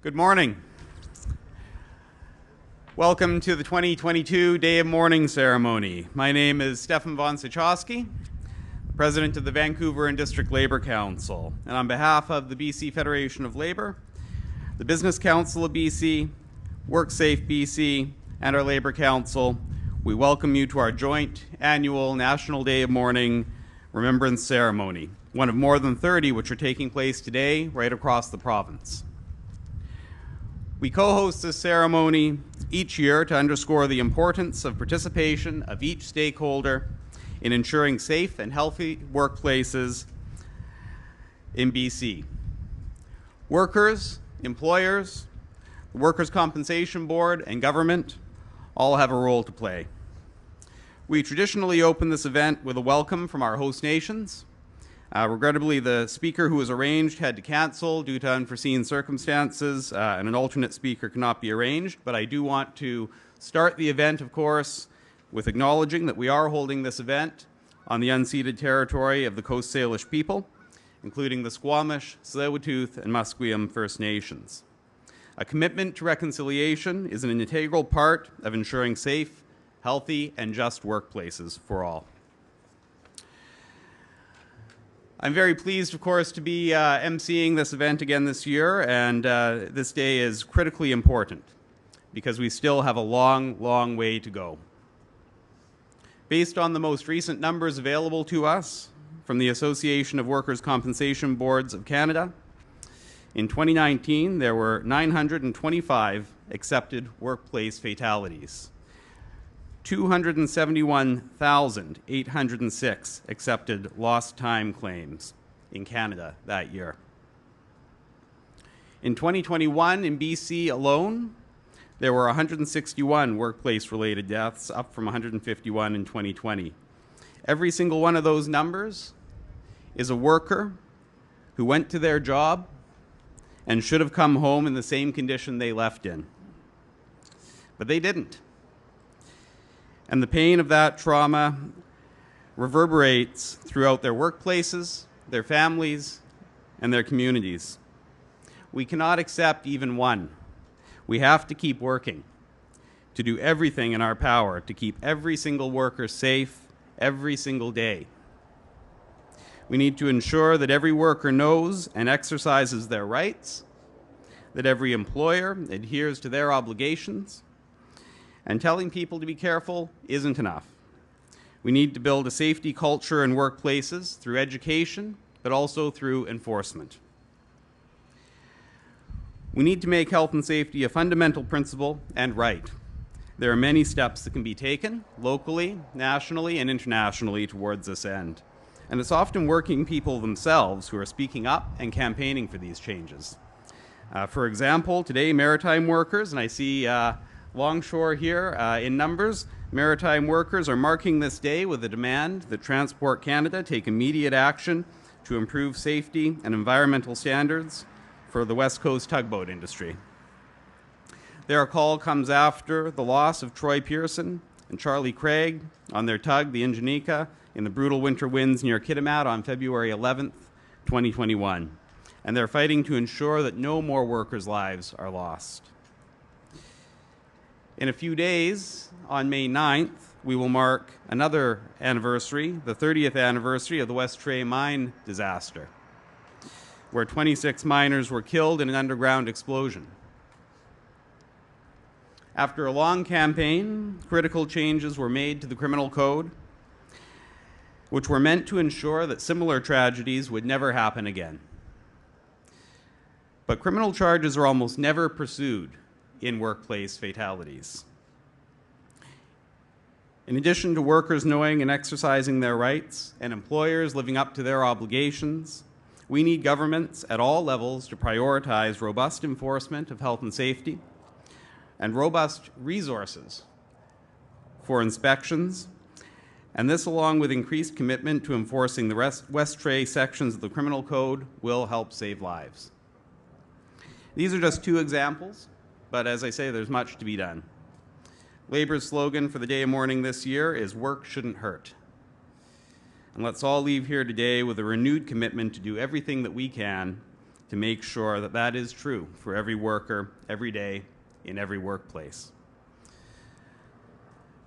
Good morning. Welcome to the 2022 Day of Mourning ceremony. My name is Stefan von Sychowski, President of the Vancouver and District Labour Council. And on behalf of the BC Federation of Labour, the Business Council of BC, WorkSafeBC, and our Labour Council, we welcome you to our joint annual National Day of Mourning Remembrance Ceremony, one of more than 30 which are taking place today right across the province. We co-host this ceremony each year to underscore the importance of participation of each stakeholder in ensuring safe and healthy workplaces in BC. Workers, employers, the Workers' Compensation Board, and government all have a role to play. We traditionally open this event with a welcome from our host nations. Regrettably, the speaker who was arranged had to cancel due to unforeseen circumstances, and an alternate speaker cannot be arranged. But I do want to start the event, of course, with acknowledging that we are holding this event on the unceded territory of the Coast Salish people, including the Squamish, Tsleil-Waututh, and Musqueam First Nations. A commitment to reconciliation is an integral part of ensuring safe, healthy, and just workplaces for all. I'm very pleased, of course, to be emceeing this event again this year, and this day is critically important because we still have a long, long way to go. Based on the most recent numbers available to us from the Association of Workers' Compensation Boards of Canada, in 2019 there were 925 accepted workplace fatalities. 271,806 accepted lost time claims in Canada that year. In 2021, in BC alone, there were 161 workplace-related deaths, up from 151 in 2020. Every single one of those numbers is a worker who went to their job and should have come home in the same condition they left in. But they didn't. And the pain of that trauma reverberates throughout their workplaces, their families, and their communities. We cannot accept even one. We have to keep working to do everything in our power to keep every single worker safe every single day. We need to ensure that every worker knows and exercises their rights, that every employer adheres to their obligations. And telling people to be careful isn't enough. We need to build a safety culture in workplaces through education, but also through enforcement. We need to make health and safety a fundamental principle and right. There are many steps that can be taken locally, nationally, and internationally towards this end. And it's often working people themselves who are speaking up and campaigning for these changes. For example, today maritime workers, and I see Longshore here in numbers, maritime workers are marking this day with a demand that Transport Canada take immediate action to improve safety and environmental standards for the West Coast tugboat industry. Their call comes after the loss of Troy Pearson and Charlie Craig on their tug, the Ingenika, in the brutal winter winds near Kitimat on February 11th, 2021. And they're fighting to ensure that no more workers' lives are lost. In a few days, on May 9th, we will mark another anniversary, the 30th anniversary of the West Trail mine disaster, where 26 miners were killed in an underground explosion. After a long campaign, critical changes were made to the criminal code, which were meant to ensure that similar tragedies would never happen again. But criminal charges are almost never pursued in workplace fatalities. In addition to workers knowing and exercising their rights and employers living up to their obligations, we need governments at all levels to prioritize robust enforcement of health and safety and robust resources for inspections, and this, along with increased commitment to enforcing the West Trail sections of the criminal code, will help save lives. These are just two examples. But as I say, there's much to be done. Labour's slogan for the Day of Mourning this year is "Work shouldn't hurt." And let's all leave here today with a renewed commitment to do everything that we can to make sure that that is true for every worker, every day, in every workplace.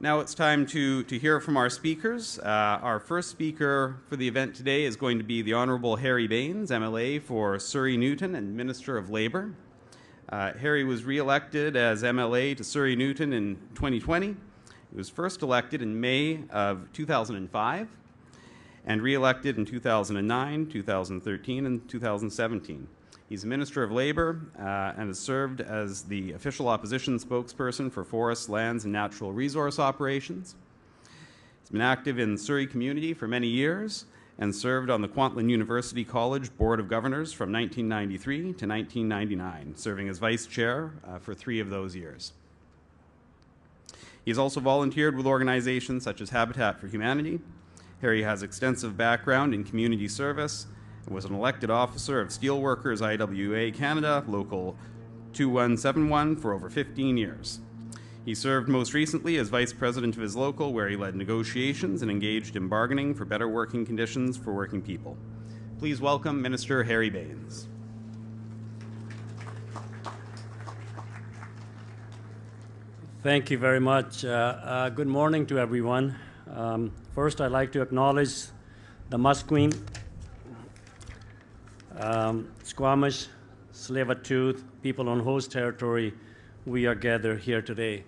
Now it's time to hear from our speakers. Our first speaker for the event today is going to be the Honourable Harry Bains, MLA for Surrey-Newton and Minister of Labour. Harry was re-elected as MLA to Surrey-Newton in 2020. He was first elected in May of 2005 and re-elected in 2009, 2013, and 2017. He's a Minister of Labour and has served as the official opposition spokesperson for forests, lands, and natural resource operations. He's been active in the Surrey community for many years and served on the Kwantlen University College Board of Governors from 1993 to 1999, serving as Vice Chair for 3 of those years. He's also volunteered with organizations such as Habitat for Humanity. Harry has extensive background in community service and was an elected officer of Steelworkers IWA Canada, Local 2171, for over 15 years. He served most recently as Vice President of his local, where he led negotiations and engaged in bargaining for better working conditions for working people. Please welcome Minister Harry Bains. Thank you very much. Good morning to everyone. First, I'd like to acknowledge the Musqueam, Squamish, Tsleil-Waututh people on host territory. We are gathered here today.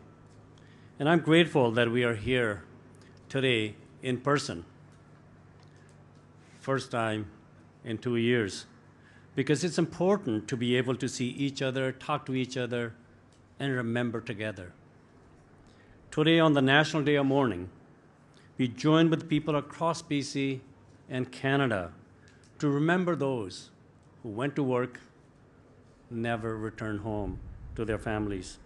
And I'm grateful that we are here today in person. First time in 2 years. Because it's important to be able to see each other, talk to each other, and remember together. Today on the National Day of Mourning, we join with people across BC and Canada to remember those who went to work, never returned home to their families.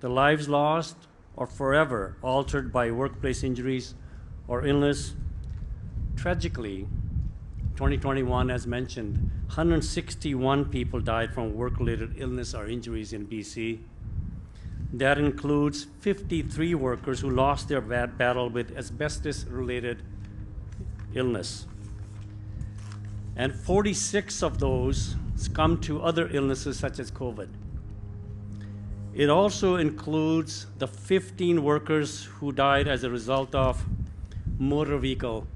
The lives lost or forever altered by workplace injuries or illness. Tragically, 2021, as mentioned, 161 people died from work-related illness or injuries in BC. That includes 53 workers who lost their battle with asbestos-related illness. And 46 of those succumbed to other illnesses such as COVID. It also includes the 15 workers who died as a result of motor vehicle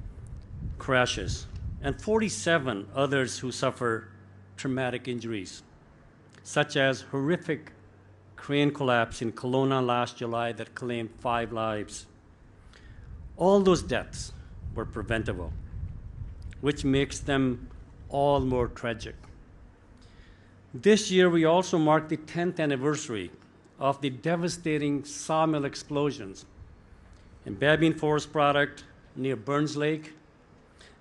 crashes, and 47 others who suffer traumatic injuries, such as horrific crane collapse in Kelowna last July that claimed 5 lives. All those deaths were preventable, which makes them all more tragic. This year, we also mark the 10th anniversary of the devastating sawmill explosions in Babine Forest Product near Burns Lake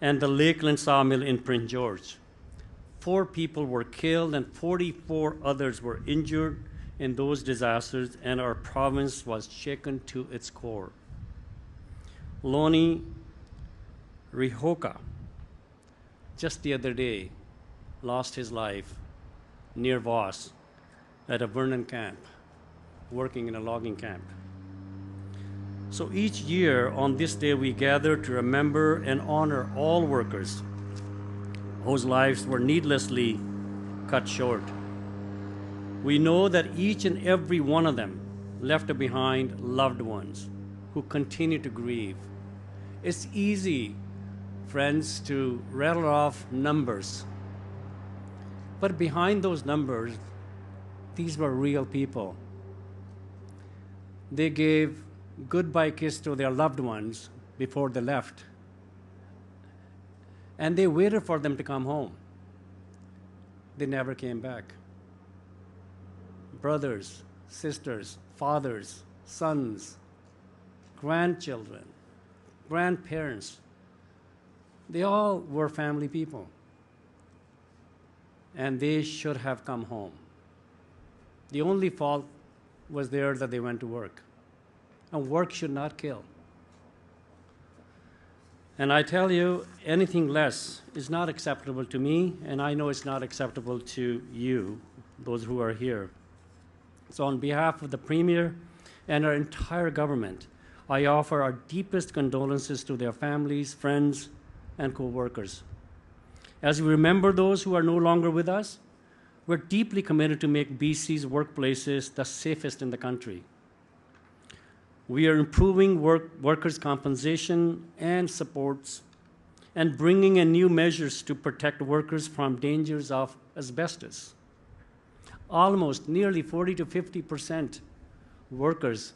and the Lakeland Sawmill in Prince George. 4 people were killed and 44 others were injured in those disasters, and our province was shaken to its core. Loni Rihoka, just the other day, lost his life near Voss at a Vernon camp, working in a logging camp. So each year on this day, we gather to remember and honor all workers whose lives were needlessly cut short. We know that each and every one of them left behind loved ones who continue to grieve. It's easy, friends, to rattle off numbers. But behind those numbers, these were real people. They gave goodbye kiss to their loved ones before they left. And they waited for them to come home. They never came back. Brothers, sisters, fathers, sons, grandchildren, grandparents, they all were family people. And they should have come home. The only fault was there that they went to work. And work should not kill. And I tell you, anything less is not acceptable to me, and I know it's not acceptable to you, those who are here. So on behalf of the Premier and our entire government, I offer our deepest condolences to their families, friends, and co-workers. As we remember those who are no longer with us, we're deeply committed to make BC's workplaces the safest in the country. We are improving workers' compensation and supports and bringing in new measures to protect workers from dangers of asbestos. Almost nearly 40 to 50% workers,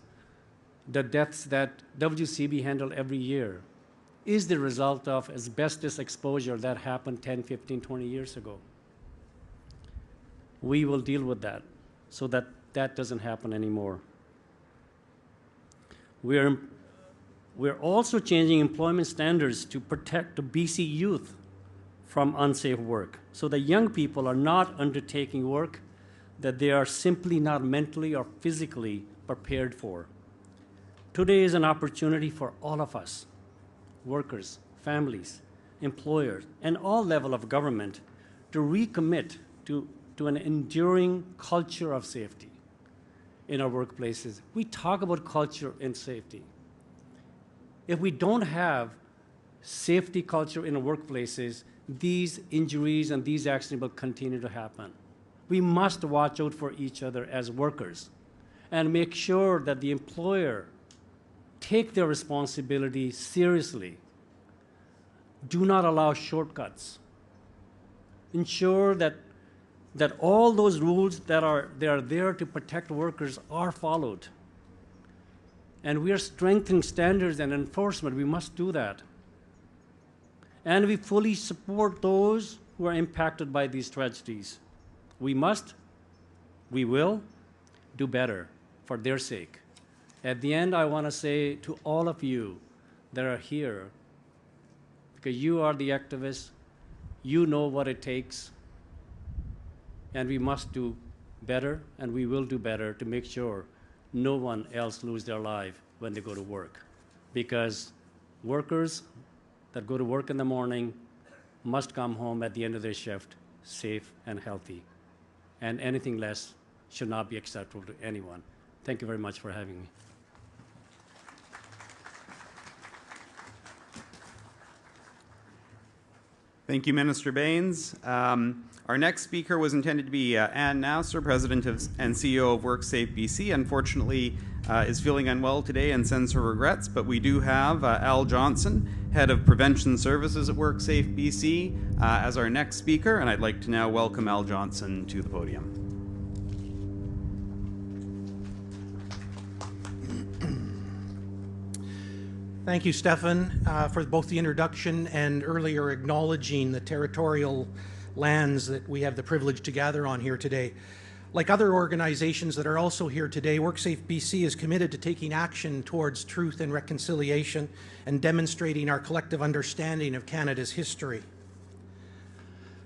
the deaths that WCB handle every year, is the result of asbestos exposure that happened 10, 15, 20 years ago. We will deal with that so that that doesn't happen anymore. We're also changing employment standards to protect the BC youth from unsafe work, so that young people are not undertaking work that they are simply not mentally or physically prepared for. Today is an opportunity for all of us, workers, families, employers, and all levels of government to recommit to an enduring culture of safety in our workplaces. We talk about culture and safety. If we don't have safety culture in our workplaces, these injuries and these accidents will continue to happen. We must watch out for each other as workers and make sure that the employer take their responsibility seriously. Do not allow shortcuts. Ensure that all those rules that are there to protect workers are followed. And we are strengthening standards and enforcement. We must do that. And we fully support those who are impacted by these tragedies. We will do better for their sake. At the end, I want to say to all of you that are here, because you are the activists, you know what it takes, and we must do better, and we will do better to make sure no one else lose their life when they go to work. Because workers that go to work in the morning must come home at the end of their shift safe and healthy. And anything less should not be acceptable to anyone. Thank you very much for having me. Thank you, Minister Bains. Our next speaker was intended to be Ann Nasser, President and CEO of WorkSafeBC. Unfortunately, is feeling unwell today and sends her regrets, but we do have Al Johnson, Head of Prevention Services at WorkSafeBC, as our next speaker, and I'd like to now welcome Al Johnson to the podium. Thank you, Stefan, for both the introduction and earlier acknowledging the territorial lands that we have the privilege to gather on here today. Like other organizations that are also here today, WorkSafeBC is committed to taking action towards truth and reconciliation and demonstrating our collective understanding of Canada's history.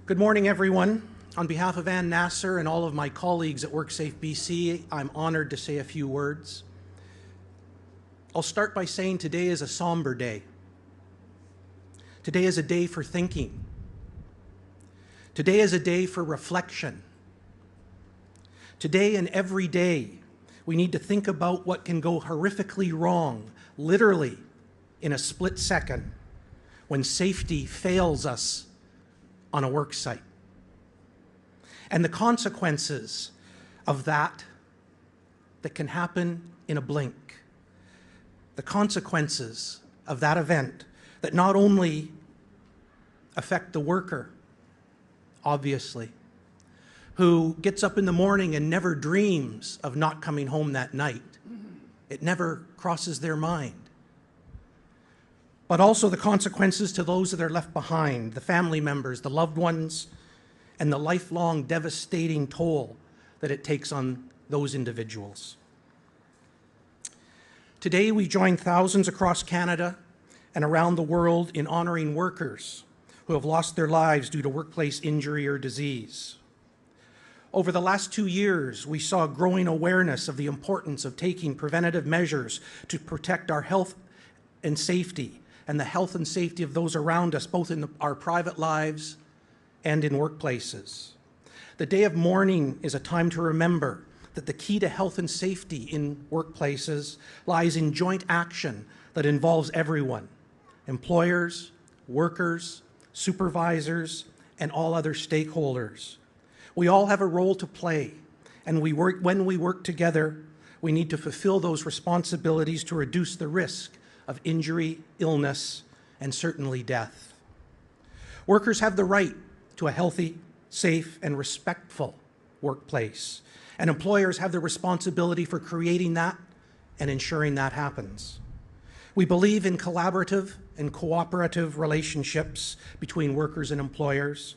Good morning, everyone. On behalf of Ann Nasser and all of my colleagues at WorkSafeBC, I'm honored to say a few words. I'll start by saying today is a somber day. Today is a day for thinking. Today is a day for reflection. Today and every day, we need to think about what can go horrifically wrong, literally in a split second, when safety fails us on a work site. And the consequences of that can happen in a blink. The consequences of that event that not only affect the worker, obviously, who gets up in the morning and never dreams of not coming home that night. It never crosses their mind. But also the consequences to those that are left behind, the family members, the loved ones, and the lifelong devastating toll that it takes on those individuals. Today, we join thousands across Canada and around the world in honoring workers who have lost their lives due to workplace injury or disease. Over the last 2 years, we saw growing awareness of the importance of taking preventative measures to protect our health and safety and the health and safety of those around us, both in our private lives and in workplaces. The Day of Mourning is a time to remember that the key to health and safety in workplaces lies in joint action that involves everyone, employers, workers, supervisors, and all other stakeholders. We all have a role to play, and when we work together, we need to fulfill those responsibilities to reduce the risk of injury, illness, and certainly death. Workers have the right to a healthy, safe, and respectful workplace, and employers have the responsibility for creating that and ensuring that happens. We believe in collaborative and cooperative relationships between workers and employers.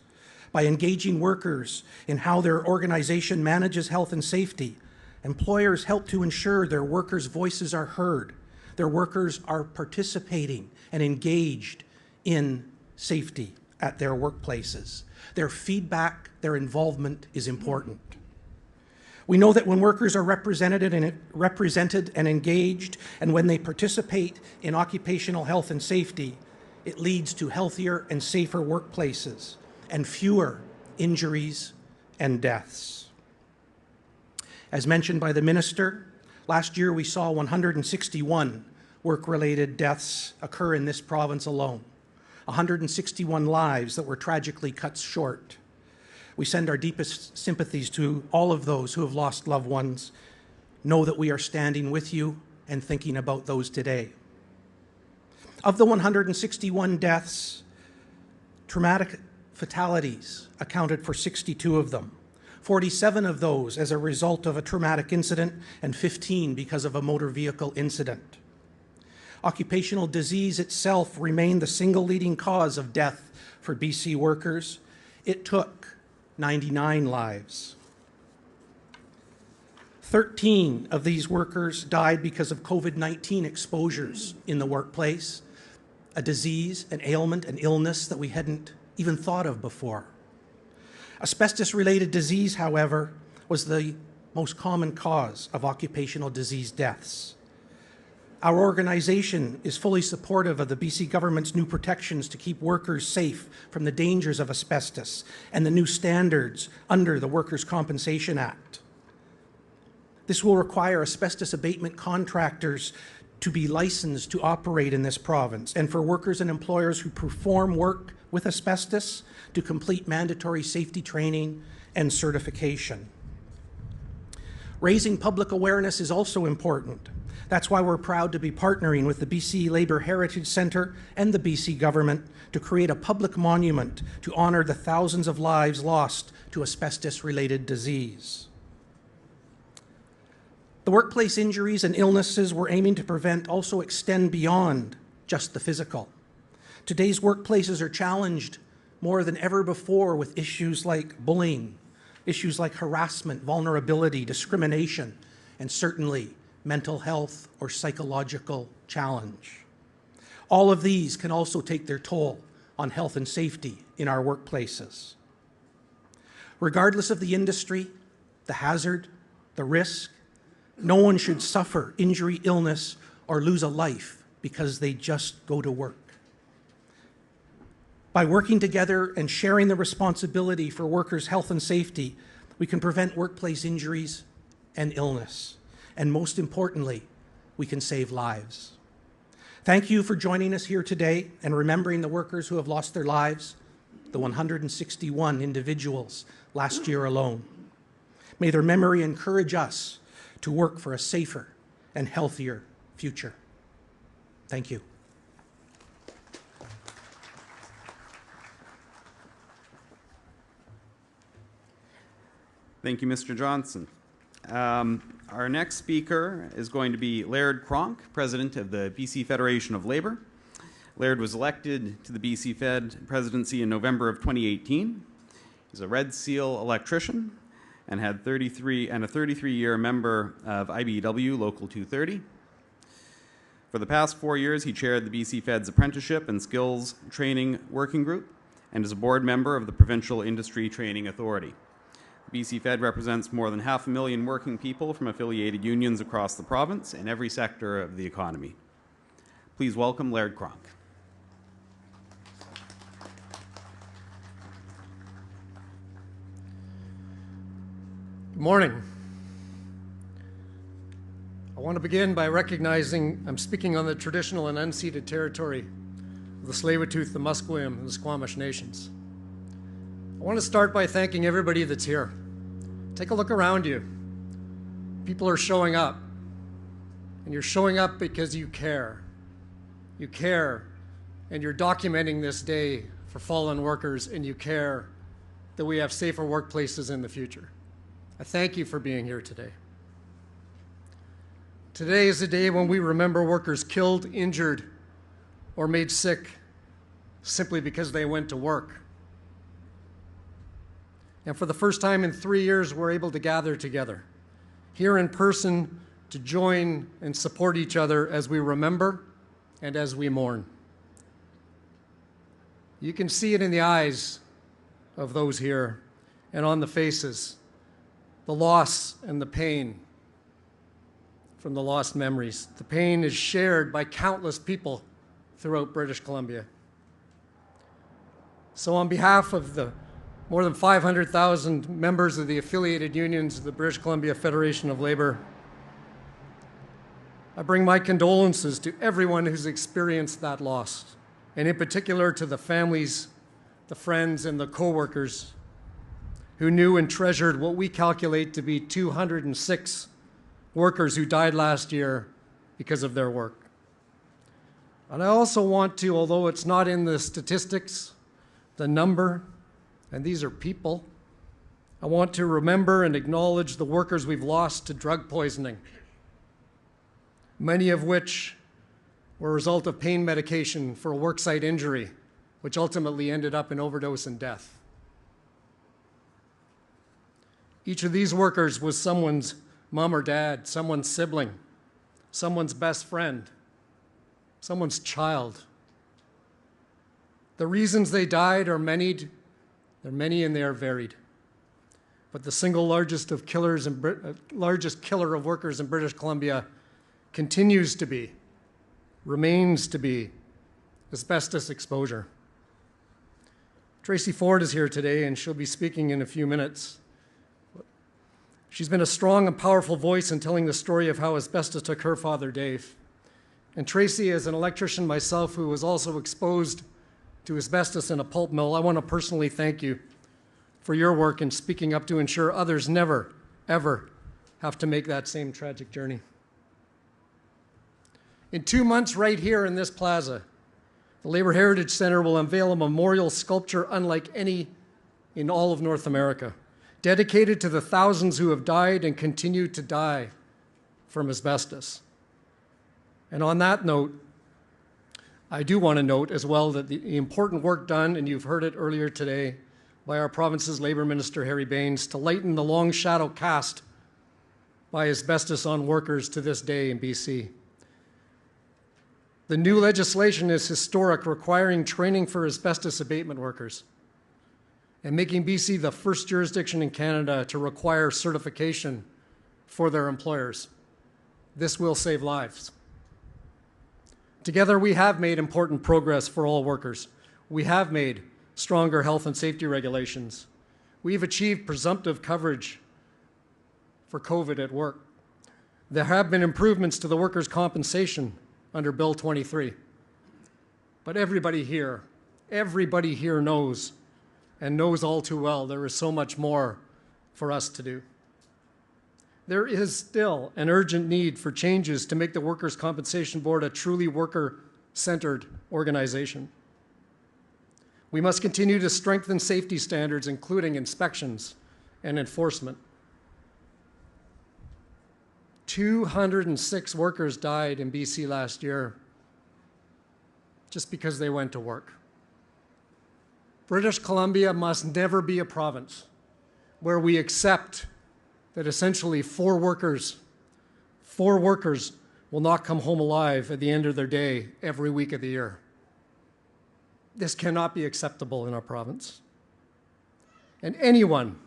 By engaging workers in how their organization manages health and safety, employers help to ensure their workers' voices are heard, their workers are participating and engaged in safety at their workplaces. Their feedback, their involvement is important. We know that when workers are represented and engaged, and when they participate in occupational health and safety, it leads to healthier and safer workplaces and fewer injuries and deaths. As mentioned by the Minister, last year we saw 161 work-related deaths occur in this province alone, 161 lives that were tragically cut short. We send our deepest sympathies to all of those who have lost loved ones. Know that we are standing with you and thinking about those today. Of the 161 deaths, traumatic fatalities accounted for 62 of them, 47 of those as a result of a traumatic incident and 15 because of a motor vehicle incident. Occupational disease itself remained the single leading cause of death for BC workers. It took 99 lives. 13 of these workers died because of COVID-19 exposures in the workplace, a disease, an ailment, an illness that we hadn't even thought of before. Asbestos-related disease, however, was the most common cause of occupational disease deaths. Our organization is fully supportive of the BC government's new protections to keep workers safe from the dangers of asbestos and the new standards under the Workers' Compensation Act. This will require asbestos abatement contractors to be licensed to operate in this province, and for workers and employers who perform work with asbestos to complete mandatory safety training and certification. Raising public awareness is also important. That's why we're proud to be partnering with the BC Labour Heritage Centre and the BC government to create a public monument to honour the thousands of lives lost to asbestos-related disease. The workplace injuries and illnesses we're aiming to prevent also extend beyond just the physical. Today's workplaces are challenged more than ever before with issues like bullying, issues like harassment, vulnerability, discrimination, and certainly mental health or psychological challenge. All of these can also take their toll on health and safety in our workplaces. Regardless of the industry, the hazard, the risk, no one should suffer injury, illness, or lose a life because they just go to work. By working together and sharing the responsibility for workers' health and safety, we can prevent workplace injuries and illness. And most importantly, we can save lives. Thank you for joining us here today and remembering the workers who have lost their lives, the 161 individuals last year alone. May their memory encourage us to work for a safer and healthier future. Thank you. Thank you, Mr. Johnson. Our next speaker is going to be Laird Cronk, President of the BC Federation of Labour. Laird was elected to the BC Fed presidency in November of 2018. He's a Red Seal electrician and had a 33-year member of IBEW Local 230. For the past 4 years, he chaired the BC Fed's Apprenticeship and Skills Training Working Group and is a board member of the Provincial Industry Training Authority. BC Fed represents more than 500,000 working people from affiliated unions across the province in every sector of the economy. Please welcome Laird Cronk. Good morning. I want to begin by recognizing I'm speaking on the traditional and unceded territory of the Tsleil-Waututh, the Musqueam, and the Squamish nations. want to start by thanking everybody that's here. Take a look around you. People are showing up. And you're showing up because you care. You care, and you're documenting this day for fallen workers, and you care that we have safer workplaces in the future. I thank you for being here today. Today is a day when we remember workers killed, injured, or made sick simply because they went to work. And for the first time in 3 years, we're able to gather together here in person to join and support each other as we remember and as we mourn. You can see it in the eyes of those here and on the faces, the loss and the pain from the lost memories. The pain is shared by countless people throughout British Columbia. So on behalf of the more than 500,000 members of the affiliated unions of the British Columbia Federation of Labour, I bring my condolences to everyone who's experienced that loss, and in particular to the families, the friends, and the co-workers who knew and treasured what we calculate to be 206 workers who died last year because of their work. And I also want to, although it's not in the statistics, the number, and these are people, I want to remember and acknowledge the workers we've lost to drug poisoning, many of which were a result of pain medication for a worksite injury, which ultimately ended up in overdose and death. Each of these workers was someone's mom or dad, someone's sibling, someone's best friend, someone's child. The reasons they died are many, and they are varied. But the single largest killer of workers in British Columbia continues to be, remains to be, asbestos exposure. Tracy Ford is here today, and she'll be speaking in a few minutes. She's been a strong and powerful voice in telling the story of how asbestos took her father, Dave. And Tracy, as an electrician myself who was also exposed to asbestos in a pulp mill, I want to personally thank you for your work in speaking up to ensure others never, ever have to make that same tragic journey. In 2 months, right here in this plaza, the Labour Heritage Centre will unveil a memorial sculpture unlike any in all of North America, dedicated to the thousands who have died and continue to die from asbestos. And on that note, I do want to note as well that the important work done, and you've heard it earlier today, by our province's Labour Minister, Harry Bains, to lighten the long shadow cast by asbestos on workers to this day in BC. The new legislation is historic, requiring training for asbestos abatement workers and making BC the first jurisdiction in Canada to require certification for their employers. This will save lives. Together, we have made important progress for all workers. We have made stronger health and safety regulations. We've achieved presumptive coverage for COVID at work. There have been improvements to the workers' compensation under Bill 23. But everybody here knows, and knows all too well, there is so much more for us to do. There is still an urgent need for changes to make the Workers' Compensation Board a truly worker-centered organization. We must continue to strengthen safety standards, including inspections and enforcement. 206 workers died in BC last year just because they went to work. British Columbia must never be a province where we accept that essentially four workers will not come home alive at the end of their day every week of the year. This cannot be acceptable in our province. And anyone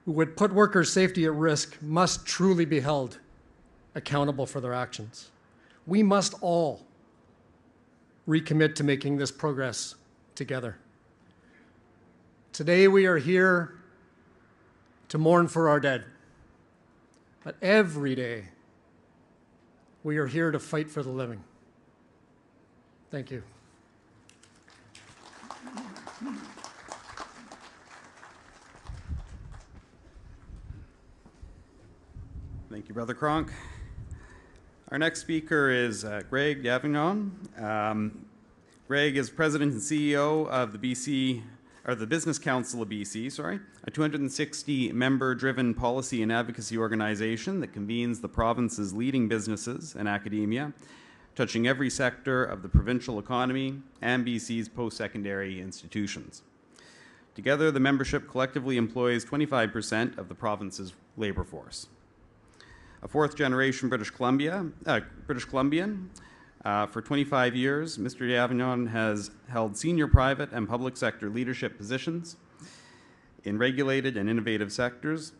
who would put workers' safety at risk must truly be held accountable for their actions. We must all recommit to making this progress together. Today we are here to mourn for our dead, but every day we are here to fight for the living. Thank you. Thank you, Brother Cronk. Our next speaker is Greg Davignon. Greg is President and CEO of the Business Council of BC, a 260-member-driven policy and advocacy organization that convenes the province's leading businesses and academia, touching every sector of the provincial economy and BC's post-secondary institutions. Together, the membership collectively employs 25% of the province's labor force. A fourth-generation British Columbian, for 25 years, Mr. Davignon has held senior private and public sector leadership positions in regulated and innovative sectors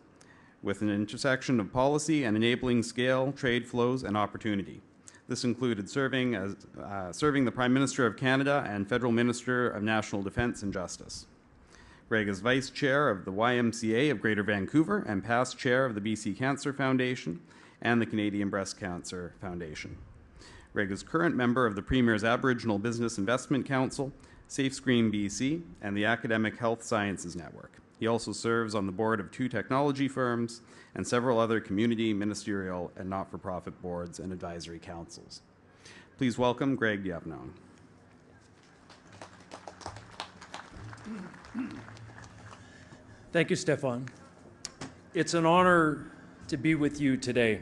with an intersection of policy and enabling scale, trade flows, and opportunity. This included serving the Prime Minister of Canada and Federal Minister of National Defence and Justice. Greg is Vice Chair of the YMCA of Greater Vancouver and past Chair of the BC Cancer Foundation and the Canadian Breast Cancer Foundation. Greg is current member of the Premier's Aboriginal Business Investment Council, SafeScreen BC, and the Academic Health Sciences Network. He also serves on the board of 2 technology firms and several other community, ministerial, and not-for-profit boards and advisory councils. Please welcome Greg Davignon. Thank you, Stefan. It's an honor to be with you today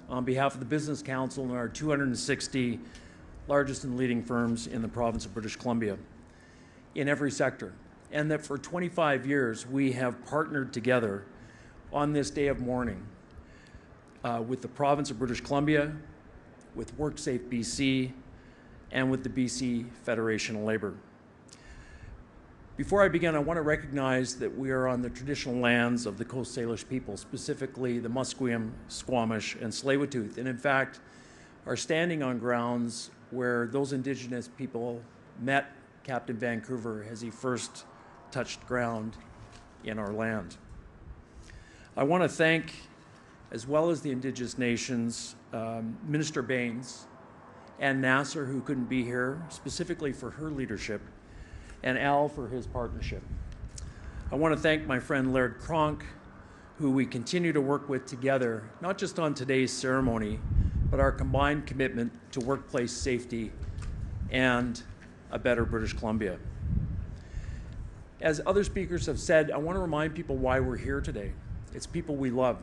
on behalf of the Business Council and our 260 largest and leading firms in the province of British Columbia in every sector. And that for 25 years we have partnered together on this day of mourning with the province of British Columbia, with WorkSafeBC, and with the BC Federation of Labour. Before I begin, I want to recognize that we are on the traditional lands of the Coast Salish people, specifically the Musqueam, Squamish, and Tsleil-Waututh, and in fact are standing on grounds where those Indigenous people met Captain Vancouver as he first touched ground in our land. I want to thank, as well as the Indigenous nations, Minister Bains and Nasser, who couldn't be here, specifically for her leadership, and Al for his partnership. I want to thank my friend Laird Cronk, who we continue to work with together, not just on today's ceremony, but our combined commitment to workplace safety and a better British Columbia. As other speakers have said, I want to remind people why we're here today. It's people we love.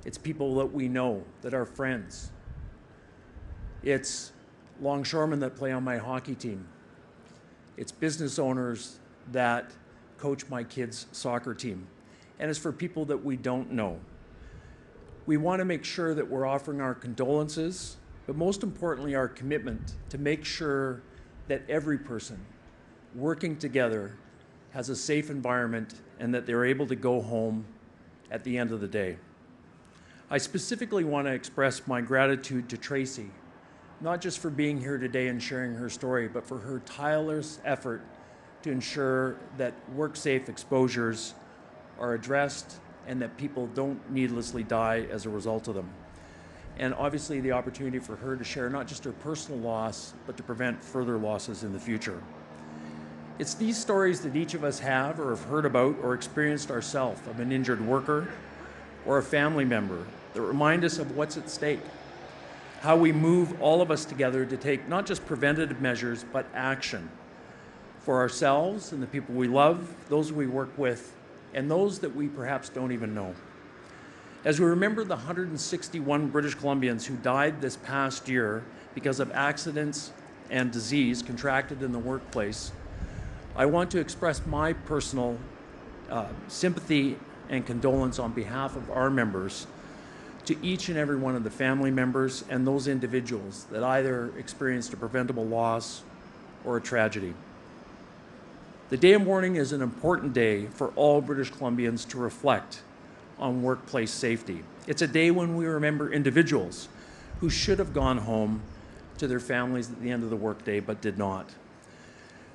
It's people that we know, that are friends. It's longshoremen that play on my hockey team. It's business owners that coach my kids' soccer team. And it's for people that we don't know. We want to make sure that we're offering our condolences, but most importantly, our commitment to make sure that every person working together has a safe environment and that they're able to go home at the end of the day. I specifically want to express my gratitude to Tracy, not just for being here today and sharing her story, but for her tireless effort to ensure that WorkSafe exposures are addressed and that people don't needlessly die as a result of them. And obviously the opportunity for her to share not just her personal loss, but to prevent further losses in the future. It's these stories that each of us have or have heard about or experienced ourselves of an injured worker or a family member that remind us of what's at stake. How we move all of us together to take not just preventative measures, but action for ourselves and the people we love, those we work with, and those that we perhaps don't even know. As we remember the 161 British Columbians who died this past year because of accidents and disease contracted in the workplace, I want to express my personal sympathy and condolence on behalf of our members to each and every one of the family members and those individuals that either experienced a preventable loss or a tragedy. The Day of Mourning is an important day for all British Columbians to reflect on workplace safety. It's a day when we remember individuals who should have gone home to their families at the end of the workday but did not.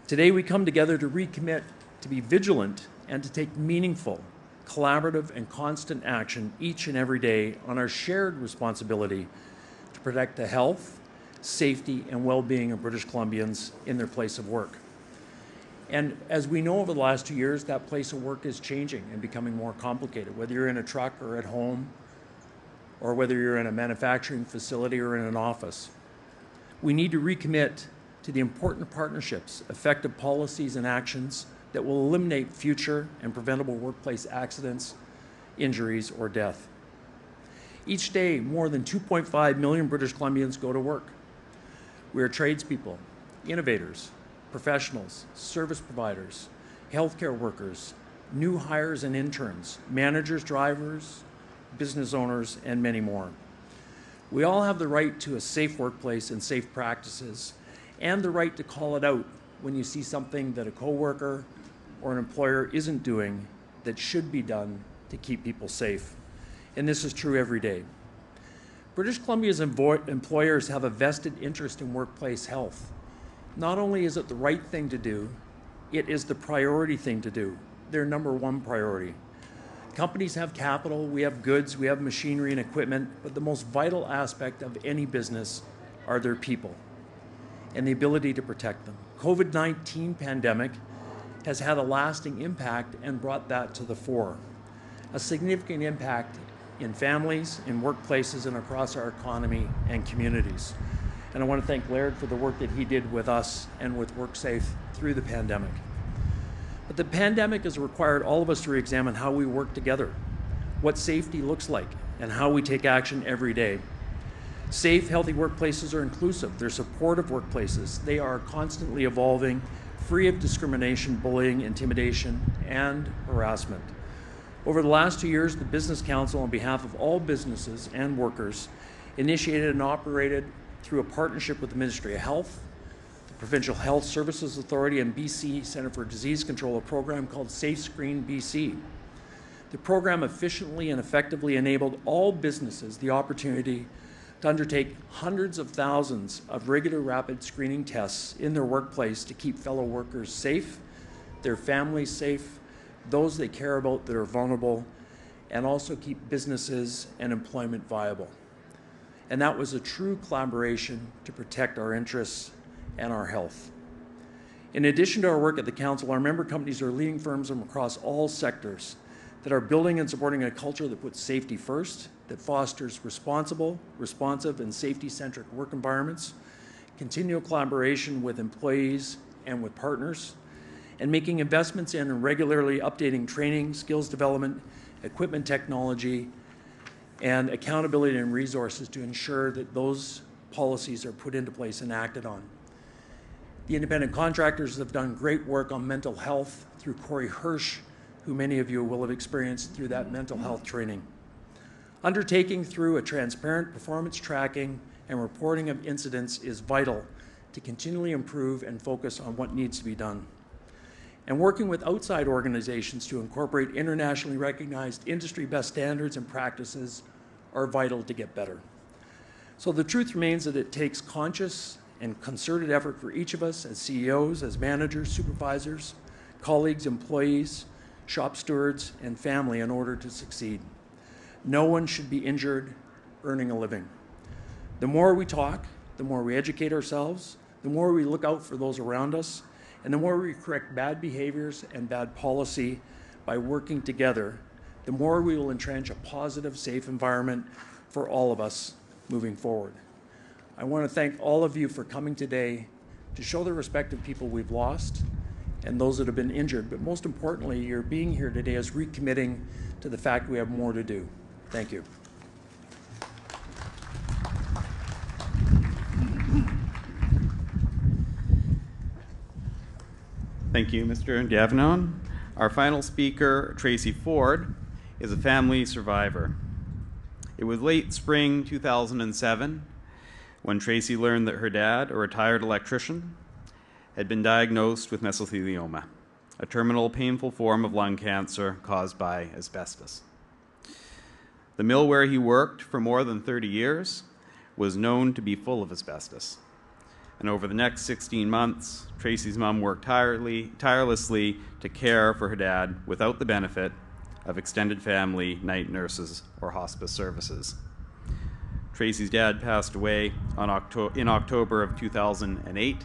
Today we come together to recommit to be vigilant and to take meaningful, collaborative and constant action each and every day on our shared responsibility to protect the health, safety, and well-being of British Columbians in their place of work. And as we know over the last 2 years, that place of work is changing and becoming more complicated, whether you're in a truck or at home or whether you're in a manufacturing facility or in an office. We need to recommit to the important partnerships, effective policies and actions that will eliminate future and preventable workplace accidents, injuries, or death. Each day, more than 2.5 million British Columbians go to work. We are tradespeople, innovators, professionals, service providers, healthcare workers, new hires and interns, managers, drivers, business owners, and many more. We all have the right to a safe workplace and safe practices, and the right to call it out when you see something that a coworker or an employer isn't doing that should be done to keep people safe. And this is true every day. British Columbia's employers have a vested interest in workplace health. Not only is it the right thing to do, it is the priority thing to do, their number one priority. Companies have capital, we have goods, we have machinery and equipment, but the most vital aspect of any business are their people and the ability to protect them. COVID-19 pandemic has had a lasting impact and brought that to the fore. A significant impact in families, in workplaces, and across our economy and communities. And I want to thank Laird for the work that he did with us and with WorkSafe through the pandemic. But the pandemic has required all of us to re-examine how we work together, what safety looks like, and how we take action every day. Safe, healthy workplaces are inclusive. They're supportive workplaces. They are constantly evolving, free of discrimination, bullying, intimidation, and harassment. Over the last 2 years, the Business Council, on behalf of all businesses and workers, initiated and operated through a partnership with the Ministry of Health, the Provincial Health Services Authority, and BC Centre for Disease Control, a program called Safe Screen BC. The program efficiently and effectively enabled all businesses the opportunity to undertake hundreds of thousands of regular rapid screening tests in their workplace to keep fellow workers safe, their families safe, those they care about that are vulnerable, and also keep businesses and employment viable. And that was a true collaboration to protect our interests and our health. In addition to our work at the Council, our member companies are leading firms from across all sectors that are building and supporting a culture that puts safety first, that fosters responsible, responsive, and safety-centric work environments, continual collaboration with employees and with partners, and making investments in and regularly updating training, skills development, equipment technology, and accountability and resources to ensure that those policies are put into place and acted on. The independent contractors have done great work on mental health through Corey Hirsch, who many of you will have experienced through that mental health training. Undertaking through a transparent performance tracking and reporting of incidents is vital to continually improve and focus on what needs to be done. And working with outside organizations to incorporate internationally recognized industry best standards and practices are vital to get better. So the truth remains that it takes conscious and concerted effort for each of us as CEOs, as managers, supervisors, colleagues, employees, shop stewards, and family in order to succeed. No one should be injured earning a living. The more we talk, the more we educate ourselves, the more we look out for those around us, and the more we correct bad behaviors and bad policy by working together, the more we will entrench a positive, safe environment for all of us moving forward. I want to thank all of you for coming today to show the respect of people we've lost and those that have been injured, but most importantly, your being here today is recommitting to the fact we have more to do. Thank you. Thank you, Mr. Gavnon. Our final speaker, Tracy Ford, is a family survivor. It was late spring 2007 when Tracy learned that her dad, a retired electrician, had been diagnosed with mesothelioma, a terminal painful form of lung cancer caused by asbestos. The mill where he worked for more than 30 years was known to be full of asbestos. And over the next 16 months, Tracy's mom worked tirelessly to care for her dad without the benefit of extended family, night nurses, or hospice services. Tracy's dad passed away in October of 2008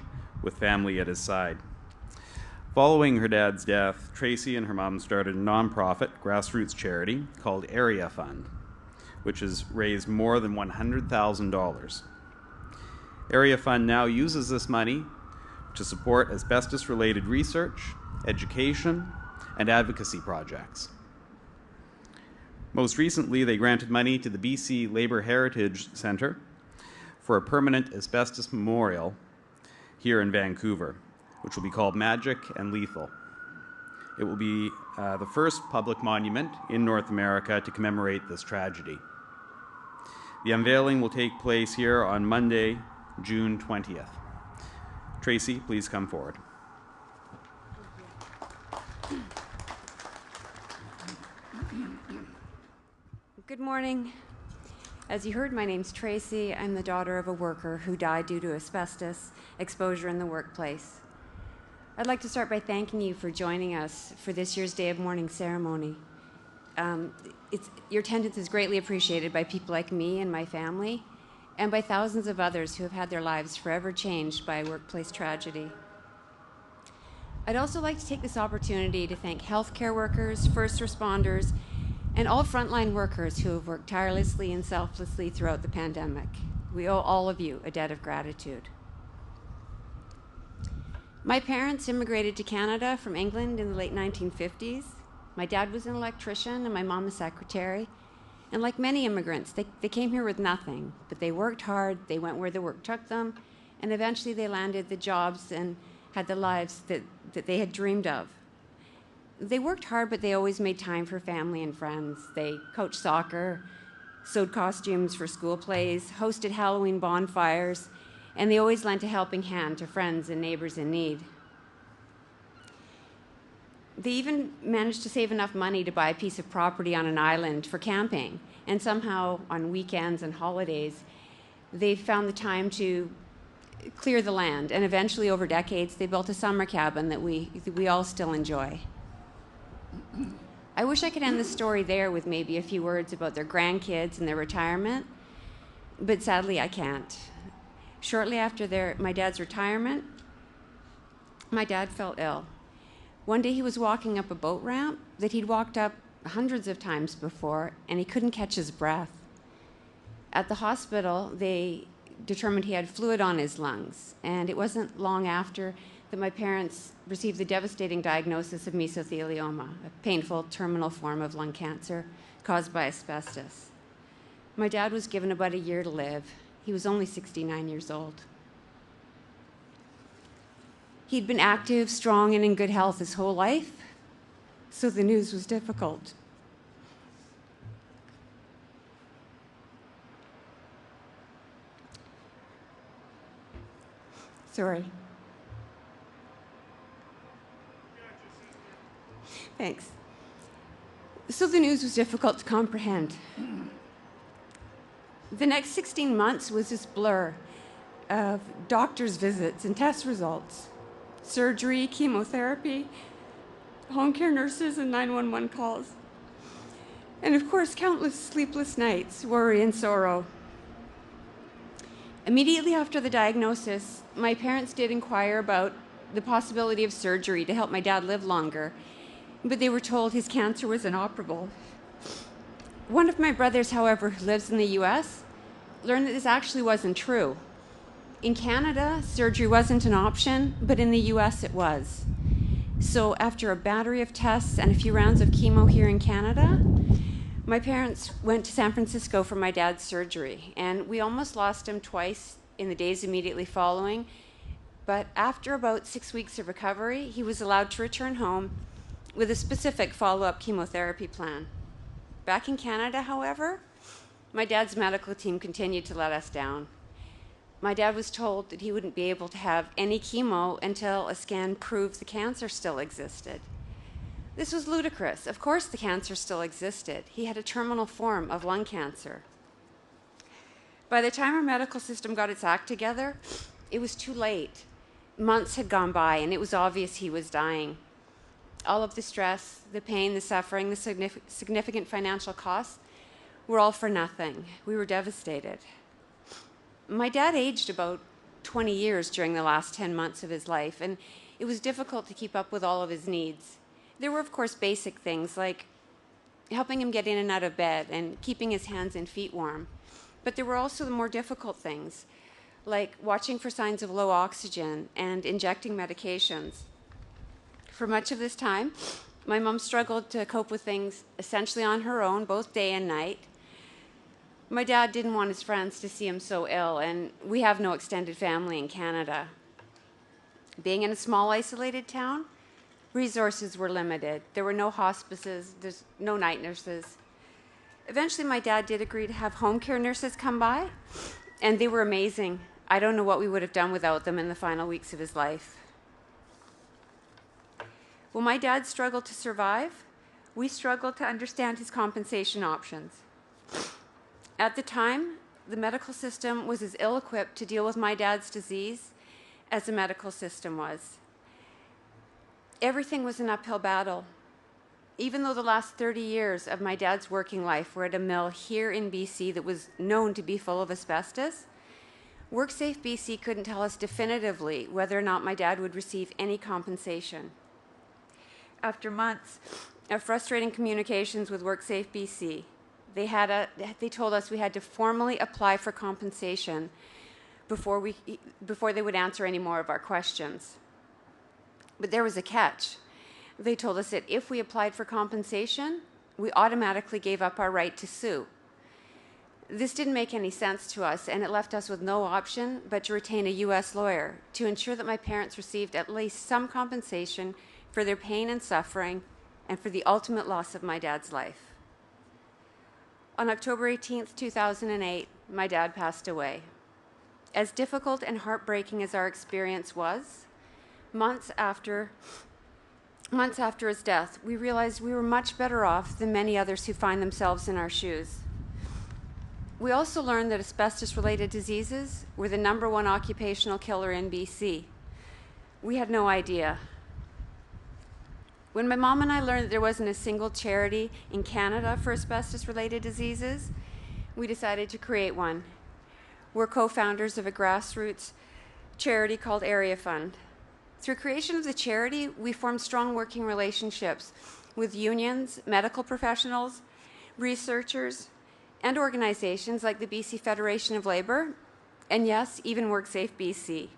with family at his side. Following her dad's death, Tracy and her mom started a nonprofit grassroots charity called Area Fund, which has raised more than $100,000. Area Fund now uses this money to support asbestos-related research, education, and advocacy projects. Most recently, they granted money to the BC Labour Heritage Centre for a permanent asbestos memorial here in Vancouver, which will be called Magic and Lethal. It will be the first public monument in North America to commemorate this tragedy. The unveiling will take place here on Monday, June 20th. Tracy, please come forward. Good morning. As you heard, my name's Tracy. I'm the daughter of a worker who died due to asbestos exposure in the workplace. I'd like to start by thanking you for joining us for this year's Day of Mourning ceremony. Your attendance is greatly appreciated by people like me and my family, and by thousands of others who have had their lives forever changed by a workplace tragedy. I'd also like to take this opportunity to thank healthcare workers, first responders, and all frontline workers who have worked tirelessly and selflessly throughout the pandemic. We owe all of you a debt of gratitude. My parents immigrated to Canada from England in the late 1950s. My dad was an electrician and my mom a secretary. And like many immigrants, they came here with nothing, but they worked hard, they went where the work took them, and eventually they landed the jobs and had the lives that they had dreamed of. They worked hard, but they always made time for family and friends. They coached soccer, sewed costumes for school plays, hosted Halloween bonfires, and they always lent a helping hand to friends and neighbors in need. They even managed to save enough money to buy a piece of property on an island for camping, and somehow on weekends and holidays, they found the time to clear the land, and eventually over decades, they built a summer cabin that we all still enjoy. I wish I could end the story there with maybe a few words about their grandkids and their retirement, but sadly I can't. Shortly after my dad's retirement, my dad fell ill. One day he was walking up a boat ramp that he'd walked up hundreds of times before, and he couldn't catch his breath. At the hospital, they determined he had fluid on his lungs, and it wasn't long after that my parents received the devastating diagnosis of mesothelioma, a painful terminal form of lung cancer caused by asbestos. My dad was given about a year to live. He was only 69 years old. He'd been active, strong, and in good health his whole life, so the news was difficult. Sorry. Thanks. So the news was difficult to comprehend. The next 16 months was this blur of doctor's visits and test results, surgery, chemotherapy, home care nurses, and 911 calls. And of course, countless sleepless nights, worry and sorrow. Immediately after the diagnosis, my parents did inquire about the possibility of surgery to help my dad live longer, but they were told his cancer was inoperable. One of my brothers, however, who lives in the US, learned that this actually wasn't true. In Canada, surgery wasn't an option, but in the US it was. So after a battery of tests and a few rounds of chemo here in Canada, my parents went to San Francisco for my dad's surgery, and we almost lost him twice in the days immediately following. But after about 6 weeks of recovery, he was allowed to return home with a specific follow-up chemotherapy plan. Back in Canada, however, my dad's medical team continued to let us down. My dad was told that he wouldn't be able to have any chemo until a scan proved the cancer still existed. This was ludicrous. Of course the cancer still existed. He had a terminal form of lung cancer. By the time our medical system got its act together, it was too late. Months had gone by, and it was obvious he was dying. All of the stress, the pain, the suffering, the significant financial costs were all for nothing. We were devastated. My dad aged about 20 years during the last 10 months of his life, and it was difficult to keep up with all of his needs. There were, of course, basic things like helping him get in and out of bed and keeping his hands and feet warm. But there were also the more difficult things, like watching for signs of low oxygen and injecting medications. For much of this time, my mom struggled to cope with things essentially on her own, both day and night. My dad didn't want his friends to see him so ill, and we have no extended family in Canada. Being in a small, isolated town, resources were limited. There were no hospices, there's no night nurses. Eventually, my dad did agree to have home care nurses come by, and they were amazing. I don't know what we would have done without them in the final weeks of his life. While my dad struggled to survive, we struggled to understand his compensation options. At the time, the medical system was as ill-equipped to deal with my dad's disease as the medical system was. Everything was an uphill battle. Even though the last 30 years of my dad's working life were at a mill here in BC that was known to be full of asbestos, WorkSafeBC couldn't tell us definitively whether or not my dad would receive any compensation. After months of frustrating communications with WorkSafeBC, they told us we had to formally apply for compensation before they would answer any more of our questions. But there was a catch. They told us that if we applied for compensation, we automatically gave up our right to sue. This didn't make any sense to us, and it left us with no option but to retain a U.S. lawyer to ensure that my parents received at least some compensation for their pain and suffering and for the ultimate loss of my dad's life. On October 18th, 2008, my dad passed away. As difficult and heartbreaking as our experience was, months after his death, we realized we were much better off than many others who find themselves in our shoes. We also learned that asbestos-related diseases were the #1 occupational killer in BC. We had no idea. When my mom and I learned that there wasn't a single charity in Canada for asbestos-related diseases, we decided to create one. We're co-founders of a grassroots charity called Area Fund. Through creation of the charity, we formed strong working relationships with unions, medical professionals, researchers, and organizations like the BC Federation of Labour, and yes, even WorkSafeBC.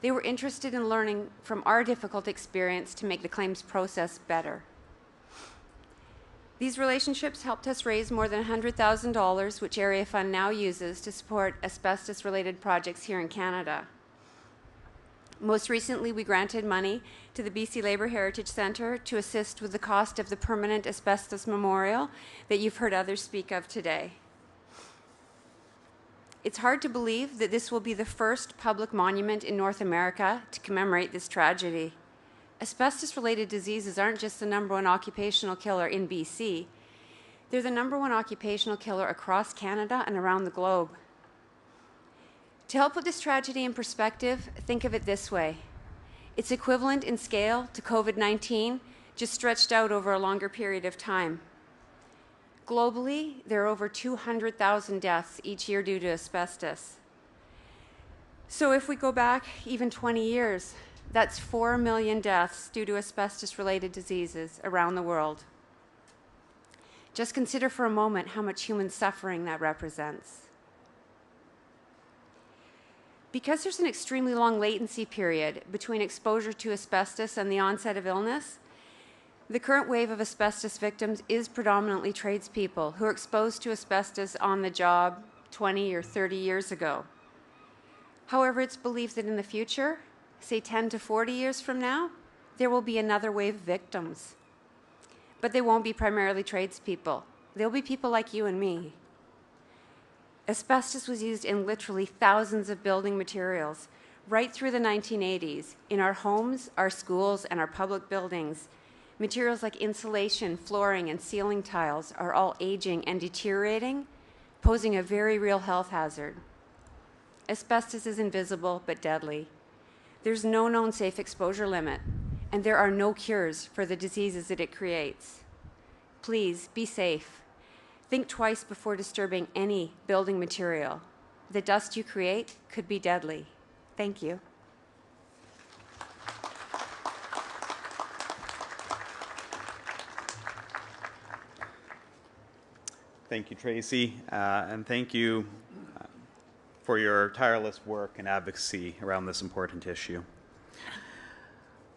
They were interested in learning from our difficult experience to make the claims process better. These relationships helped us raise more than $100,000, which Area Fund now uses to support asbestos-related projects here in Canada. Most recently, we granted money to the BC Labour Heritage Centre to assist with the cost of the permanent asbestos memorial that you've heard others speak of today. It's hard to believe that this will be the first public monument in North America to commemorate this tragedy. Asbestos-related diseases aren't just the #1 occupational killer in BC. They're the #1 occupational killer across Canada and around the globe. To help put this tragedy in perspective, think of it this way. It's equivalent in scale to COVID-19, just stretched out over a longer period of time. Globally, there are over 200,000 deaths each year due to asbestos. So if we go back even 20 years, that's 4 million deaths due to asbestos-related diseases around the world. Just consider for a moment how much human suffering that represents. Because there's an extremely long latency period between exposure to asbestos and the onset of illness, the current wave of asbestos victims is predominantly tradespeople who are exposed to asbestos on the job 20 or 30 years ago. However, it's believed that in the future, say 10 to 40 years from now, there will be another wave of victims. But they won't be primarily tradespeople. They'll be people like you and me. Asbestos was used in literally thousands of building materials right through the 1980s in our homes, our schools, and our public buildings. Materials like insulation, flooring, and ceiling tiles are all aging and deteriorating, posing a very real health hazard. Asbestos is invisible but deadly. There's no known safe exposure limit, and there are no cures for the diseases that it creates. Please be safe. Think twice before disturbing any building material. The dust you create could be deadly. Thank you. Thank you, Tracy, and thank you for your tireless work and advocacy around this important issue.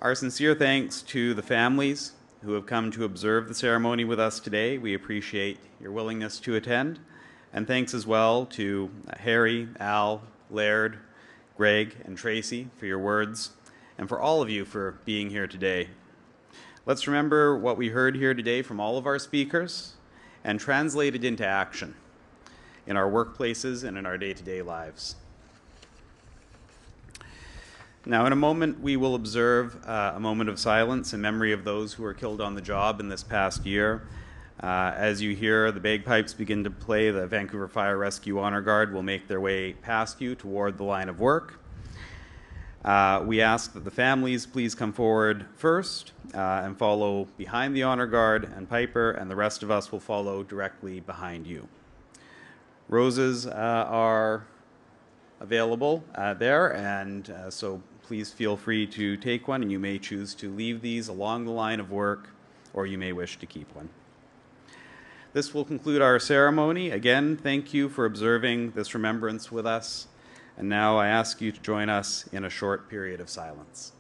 Our sincere thanks to the families who have come to observe the ceremony with us today. We appreciate your willingness to attend. And thanks as well to Harry, Al, Laird, Greg, and Tracy for your words, and for all of you for being here today. Let's remember what we heard here today from all of our speakers and translate it into action in our workplaces and in our day-to-day lives. Now, in a moment, we will observe a moment of silence in memory of those who were killed on the job in this past year. As you hear the bagpipes begin to play, the Vancouver Fire Rescue Honor Guard will make their way past you toward the line of work. We ask that the families please come forward first and follow behind the Honor Guard and Piper, and the rest of us will follow directly behind you. Roses are available there, and so please feel free to take one, and you may choose to leave these along the line of work, or you may wish to keep one. This will conclude our ceremony. Again, thank you for observing this remembrance with us, and now I ask you to join us in a short period of silence.